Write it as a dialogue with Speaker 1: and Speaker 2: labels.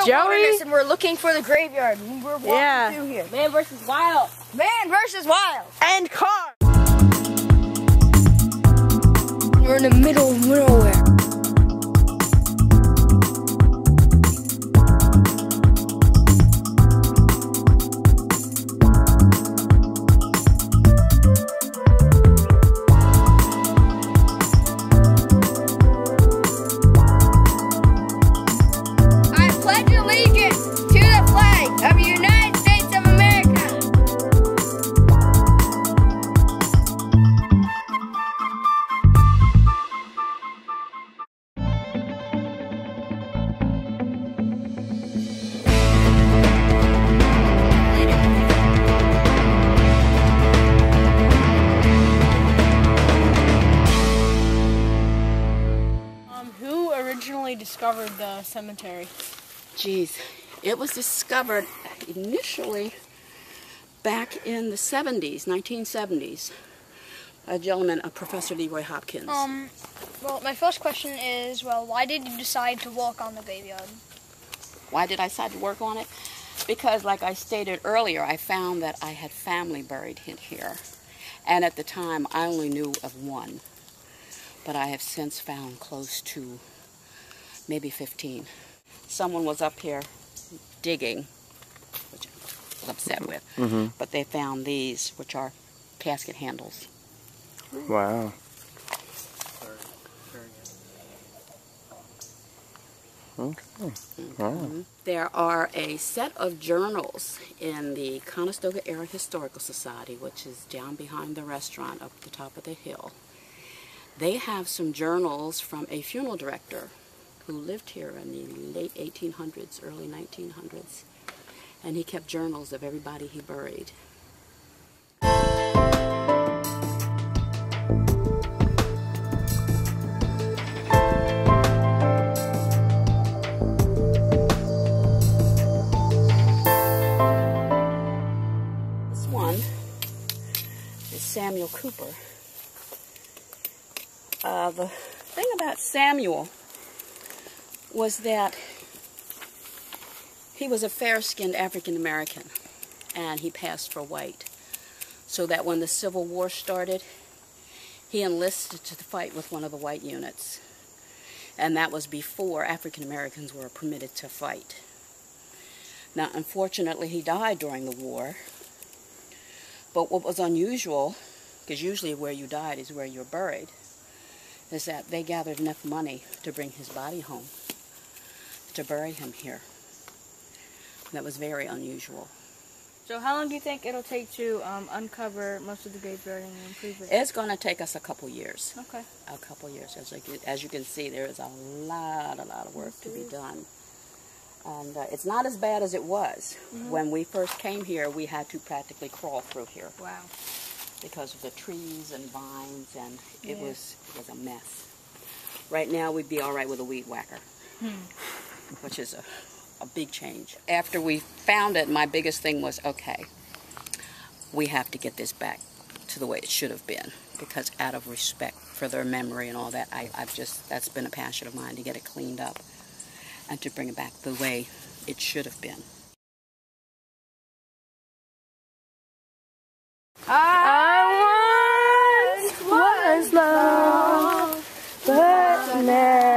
Speaker 1: the wilderness and we're looking for the graveyard. We're walking through here.
Speaker 2: Man versus wild.
Speaker 1: Man versus wild.
Speaker 3: And car.
Speaker 1: We're in the middle of nowhere.
Speaker 3: Discovered the cemetery?
Speaker 2: Geez, it was discovered initially back in the 70s, 1970s. A gentleman, a Professor Leroy Hopkins.
Speaker 4: Well, my first question is, well, why did you decide to walk on the graveyard?
Speaker 2: Why did I decide to work on it? Because, like I stated earlier, I found that I had family buried in here. And at the time, I only knew of one. But I have since found close to maybe 15. Someone was up here digging, which I was upset with, but they found these, which are casket handles.
Speaker 5: Wow. Okay. Wow.
Speaker 2: There are a set of journals in the Conestoga Area Historical Society, which is down behind the restaurant up at the top of the hill. They have some journals from a funeral director who lived here in the late 1800s, early 1900s, and he kept journals of everybody he buried. This one is Samuel Cooper. The thing about Samuel was that he was a fair-skinned African-American, and he passed for white. So that when the Civil War started, he enlisted to fight with one of the white units. And that was before African-Americans were permitted to fight. Now, unfortunately, he died during the war. But what was unusual, because usually where you died is where you're buried, is that they gathered enough money to bring his body home, to bury him here. That was very unusual.
Speaker 3: So how long do you think it'll take to uncover most of the graveyard and improve it?
Speaker 2: It's going to take us a couple years.
Speaker 3: Okay.
Speaker 2: A couple years. As you can see, there is a lot of work to be done. And it's not as bad as it was. When we first came here, we had to practically crawl through here.
Speaker 3: Wow.
Speaker 2: Because of the trees and vines, and it was a mess. Right now, we'd be all right with a weed whacker, which is a big change. After we found it, my biggest thing was, okay, we have to get this back to the way it should have been, because out of respect for their memory and all that, that's been a passion of mine, to get it cleaned up and to bring it back the way it should have been.
Speaker 3: I once was lost, but now